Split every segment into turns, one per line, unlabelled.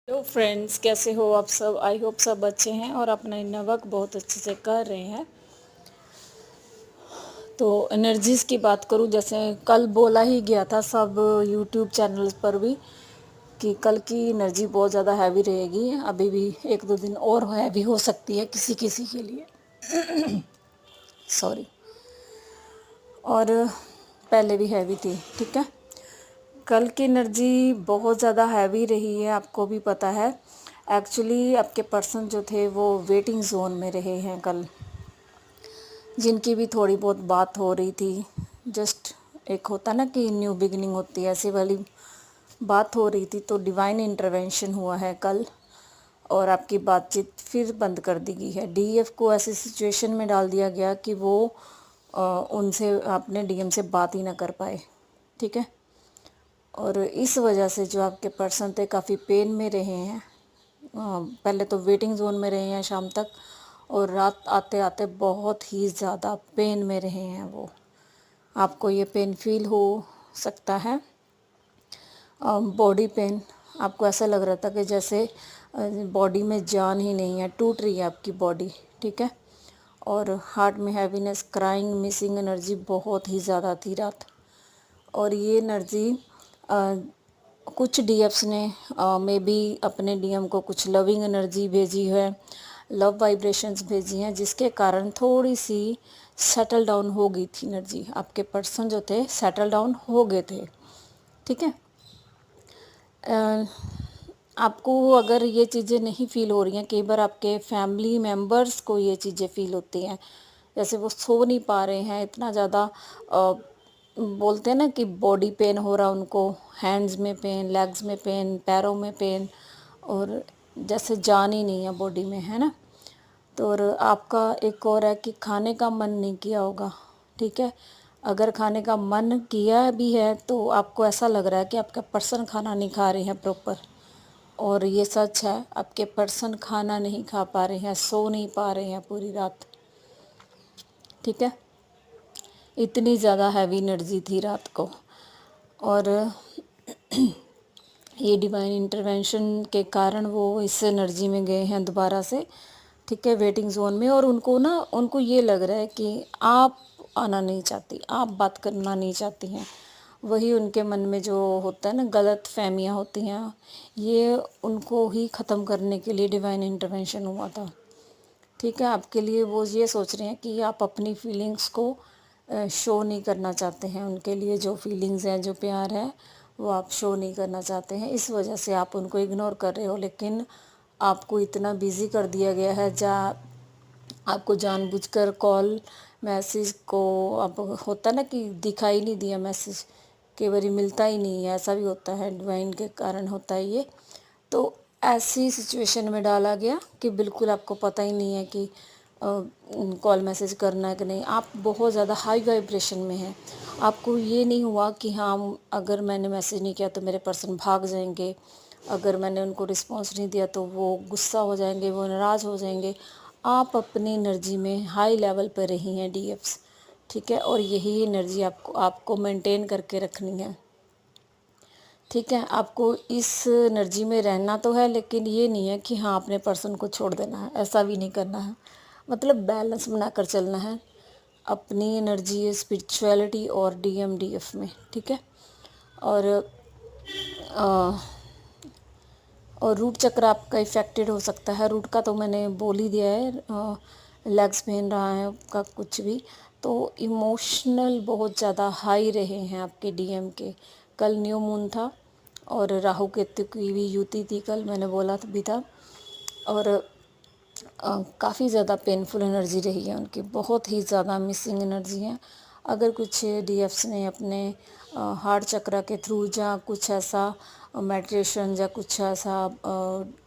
Hello friends, कैसे हो आप सब। आई होप सब अच्छे हैं और अपना इन्ना वर्क बहुत अच्छे से कर रहे हैं। तो एनर्जीज़ की बात करूं, जैसे कल बोला ही गया था सब यूट्यूब चैनल्स पर भी कि कल की एनर्जी बहुत ज़्यादा हैवी रहेगी। अभी भी एक दो दिन और हैवी हो सकती है किसी किसी के लिए सॉरी। और पहले भी हैवी थी, ठीक है। कल की एनर्जी बहुत ज़्यादा हैवी रही है, आपको भी पता है। एक्चुअली आपके पर्सन जो थे वो वेटिंग जोन में रहे हैं कल, जिनकी भी थोड़ी बहुत बात हो रही थी। जस्ट एक होता ना कि न्यू बिगिनिंग होती है, ऐसी वाली बात हो रही थी। तो डिवाइन इंटरवेंशन हुआ है कल और आपकी बातचीत फिर बंद कर दी गई है। डीएफ को ऐसी सिचुएशन में डाल दिया गया कि वो उनसे अपने डीएम से बात ही ना कर पाए, ठीक है। और इस वजह से जो आपके पर्सन थे काफ़ी पेन में रहे हैं। पहले तो वेटिंग जोन में रहे हैं शाम तक, और रात आते आते बहुत ही ज़्यादा पेन में रहे हैं वो। आपको ये पेन फील हो सकता है। बॉडी पेन, आपको ऐसा लग रहा था कि जैसे बॉडी में जान ही नहीं है, टूट रही है आपकी बॉडी, ठीक है। और हार्ट में हैवीनेस, क्राइंग, मिसिंग एनर्जी बहुत ही ज़्यादा थी रात। और ये एनर्जी कुछ डीएफ्स ने मे बी अपने डीएम को कुछ लविंग एनर्जी भेजी है, लव वाइब्रेशंस भेजी हैं, जिसके कारण थोड़ी सी सेटल डाउन हो गई थी एनर्जी। आपके पर्सन जो थे सेटल डाउन हो गए थे, ठीक है। आपको अगर ये चीज़ें नहीं फील हो रही हैं, कई बार आपके फैमिली मेम्बर्स को ये चीज़ें फील होती हैं, जैसे वो सो नहीं पा रहे हैं इतना ज़्यादा। बोलते हैं ना कि बॉडी पेन हो रहा उनको, हैंड्स में पेन, लेग्स में पेन, पैरों में पेन, और जैसे जान ही नहीं है बॉडी में, है ना। तो और आपका एक और है कि खाने का मन नहीं किया होगा, ठीक है। अगर खाने का मन किया भी है तो आपको ऐसा लग रहा है कि आपका पर्सन खाना नहीं खा रहे हैं प्रॉपर। और ये सच है, आपके पर्सन खाना नहीं खा पा रहे हैं, सो नहीं पा रहे हैं पूरी रात, ठीक है। इतनी ज़्यादा हैवी एनर्जी थी रात को। और ये डिवाइन इंटरवेंशन के कारण वो इस एनर्जी में गए हैं दोबारा से, ठीक है, वेटिंग जोन में। और उनको ये लग रहा है कि आप आना नहीं चाहती, आप बात करना नहीं चाहती हैं। वही उनके मन में जो होता है ना, गलत फहमियाँ होती हैं, ये उनको ही ख़त्म करने के लिए डिवाइन इंटरवेंशन हुआ था, ठीक है। आपके लिए वो ये सोच रहे हैं कि आप अपनी फीलिंग्स को शो नहीं करना चाहते हैं। उनके लिए जो फीलिंग्स हैं, जो प्यार है, वो आप शो नहीं करना चाहते हैं। इस वजह से आप उनको इग्नोर कर रहे हो। लेकिन आपको इतना बिज़ी कर दिया गया है, आपको जानबूझकर कॉल मैसेज को, अब होता ना कि दिखाई नहीं दिया मैसेज, कई बार मिलता ही नहीं है, ऐसा भी होता है, डिवाइन के कारण होता है ये। तो ऐसी सिचुएशन में डाला गया कि बिल्कुल आपको पता ही नहीं है कि कॉल मैसेज करना है कि नहीं। आप बहुत ज़्यादा हाई वाइब्रेशन में हैं। आपको ये नहीं हुआ कि हाँ, अगर मैंने मैसेज नहीं किया तो मेरे पर्सन भाग जाएंगे, अगर मैंने उनको रिस्पॉन्स नहीं दिया तो वो गुस्सा हो जाएंगे, वो नाराज़ हो जाएंगे। आप अपनी एनर्जी में हाई लेवल पर रही हैं डीएफ्स, ठीक है। और यही एनर्जी आपको मेंटेन करके रखनी है, ठीक है। आपको इस एनर्जी में रहना तो है, लेकिन ये नहीं है कि हाँ अपने पर्सन को छोड़ देना है, ऐसा भी नहीं करना है। मतलब बैलेंस बनाकर चलना है अपनी एनर्जी, स्पिरिचुअलिटी और डीएमडीएफ में, ठीक है। और रूट चक्र आपका इफ़ेक्टेड हो सकता है। रूट का तो मैंने बोल ही दिया है, लेग्स पहन रहा है का कुछ भी। तो इमोशनल बहुत ज़्यादा हाई रहे हैं आपके डीएम के। कल न्यू मून था और राहु केतु की भी युति थी कल, मैंने बोला भी था। और काफ़ी ज़्यादा पेनफुल एनर्जी रही है उनकी, बहुत ही ज़्यादा मिसिंग एनर्जी है। अगर कुछ डीएफ्स ने अपने हार्ट चक्र के थ्रू या कुछ ऐसा मेडिटेशन या कुछ ऐसा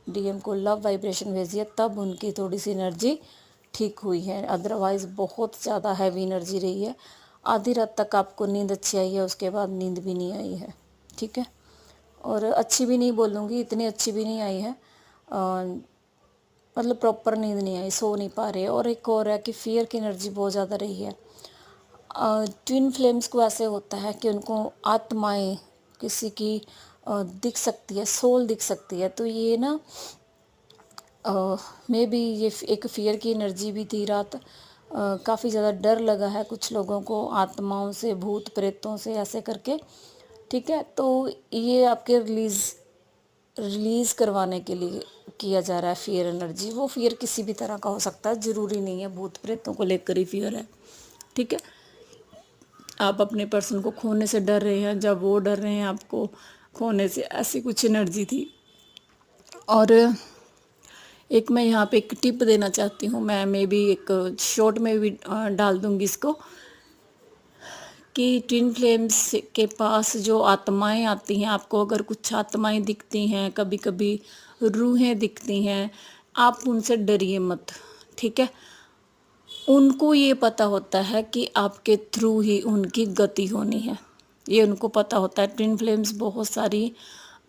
डीएम को लव वाइब्रेशन भेजी है, तब उनकी थोड़ी सी एनर्जी ठीक हुई है। अदरवाइज़ बहुत ज़्यादा हैवी एनर्जी रही है। आधी रात तक आपको नींद अच्छी आई है, उसके बाद नींद भी नहीं आई है, ठीक है। और अच्छी भी नहीं बोलूँगी, इतनी अच्छी भी नहीं आई है, मतलब प्रॉपर नींद नहीं आई, सो नहीं पा रहे। और एक और है कि फियर की एनर्जी बहुत ज़्यादा रही है। ट्विन फ्लेम्स को ऐसे होता है कि उनको आत्माएं किसी की दिख सकती है, सोल दिख सकती है। तो ये ना मे बी ये एक फ़ियर की एनर्जी भी थी रात। काफ़ी ज़्यादा डर लगा है कुछ लोगों को आत्माओं से, भूत प्रेतों से, ऐसे करके। ठीक है, तो ये आपके रिलीज़ करवाने के लिए किया जा रहा है फ़ियर एनर्जी। वो फ़ियर किसी भी तरह का हो सकता है, ज़रूरी नहीं है भूत प्रेतों को लेकर ही फ़ियर है। ठीक है, आप अपने पर्सन को खोने से डर रहे हैं, जब वो डर रहे हैं आपको खोने से, ऐसी कुछ एनर्जी थी। और एक मैं यहाँ पे एक टिप देना चाहती हूँ, मैं मे बी एक शॉर्ट में भी डाल दूँगी इसको, कि ट्विन फ्लेम्स के पास जो आत्माएं आती हैं, आपको अगर कुछ आत्माएं दिखती हैं, कभी कभी रूहें दिखती हैं, आप उनसे डरिए मत। ठीक है, उनको ये पता होता है कि आपके थ्रू ही उनकी गति होनी है, ये उनको पता होता है। ट्विन फ्लेम्स बहुत सारी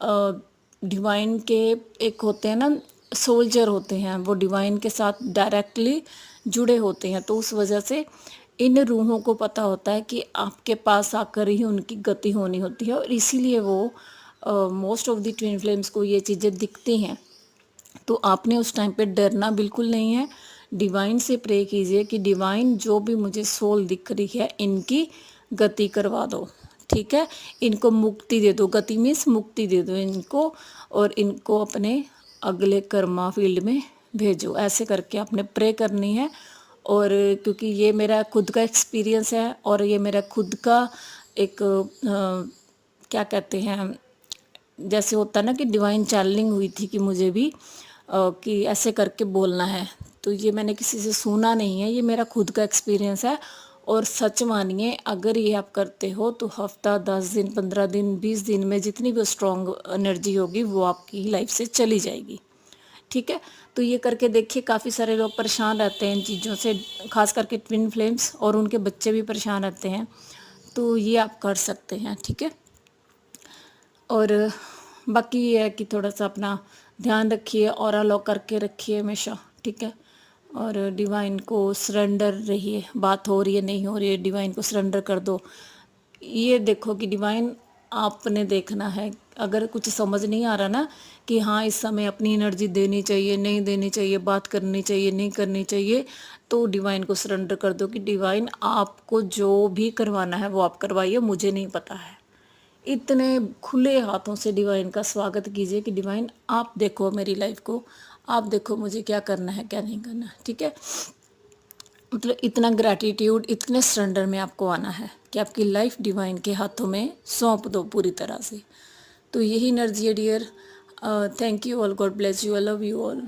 डिवाइन के एक होते हैं ना, सोल्जर होते हैं, वो डिवाइन के साथ डायरेक्टली जुड़े होते हैं। तो उस वजह से इन रूहों को पता होता है कि आपके पास आकर ही उनकी गति होनी होती है, और इसीलिए वो most of the twin flames को ये चीज़ें दिखती हैं। तो आपने उस टाइम पे डरना बिल्कुल नहीं है। डिवाइन से प्रे कीजिए कि डिवाइन जो भी मुझे सोल दिख रही है, इनकी गति करवा दो। ठीक है, इनको मुक्ति दे दो, गति मीन्स मुक्ति दे दो इनको, और इनको अपने अगले कर्मा फील्ड में भेजो। ऐसे करके आपने प्रे करनी है। और क्योंकि ये मेरा खुद का एक्सपीरियंस है, और ये मेरा खुद का एक क्या कहते हैं, जैसे होता है ना कि डिवाइन चैनलिंग हुई थी कि मुझे भी कि ऐसे करके बोलना है। तो ये मैंने किसी से सुना नहीं है, ये मेरा खुद का एक्सपीरियंस है। और सच मानिए, अगर ये आप करते हो तो हफ्ता, 10 दिन, 15 दिन, 20 दिन में जितनी भी स्ट्रॉन्ग एनर्जी होगी वो आपकी लाइफ से चली जाएगी। ठीक है, तो ये करके देखिए। काफ़ी सारे लोग परेशान रहते हैं इन चीज़ों से, खास करके ट्विन फ्लेम्स, और उनके बच्चे भी परेशान रहते हैं। तो ये आप कर सकते हैं। ठीक है, और बाकी ये है कि थोड़ा सा अपना ध्यान रखिए, ऑरा लॉक करके रखिए हमेशा। ठीक है, और डिवाइन को सरेंडर रहिए। बात हो रही है, नहीं हो रही है, डिवाइन को सरेंडर कर दो। ये देखो कि डिवाइन आपने देखना है। अगर कुछ समझ नहीं आ रहा ना कि हाँ इस समय अपनी एनर्जी देनी चाहिए, नहीं देनी चाहिए, बात करनी चाहिए, नहीं करनी चाहिए, तो डिवाइन को सरेंडर कर दो कि डिवाइन आपको जो भी करवाना है वो आप करवाइए, मुझे नहीं पता है। इतने खुले हाथों से डिवाइन का स्वागत कीजिए कि डिवाइन आप देखो मेरी लाइफ को, आप देखो मुझे क्या करना है, क्या नहीं करना है। ठीक है, मतलब इतना ग्रैटिट्यूड, इतने सरेंडर में आपको आना है कि आपकी लाइफ डिवाइन के हाथों में सौंप दो पूरी तरह से। तो यही एनर्जी है dear. Thank you all, God bless you, I love you all.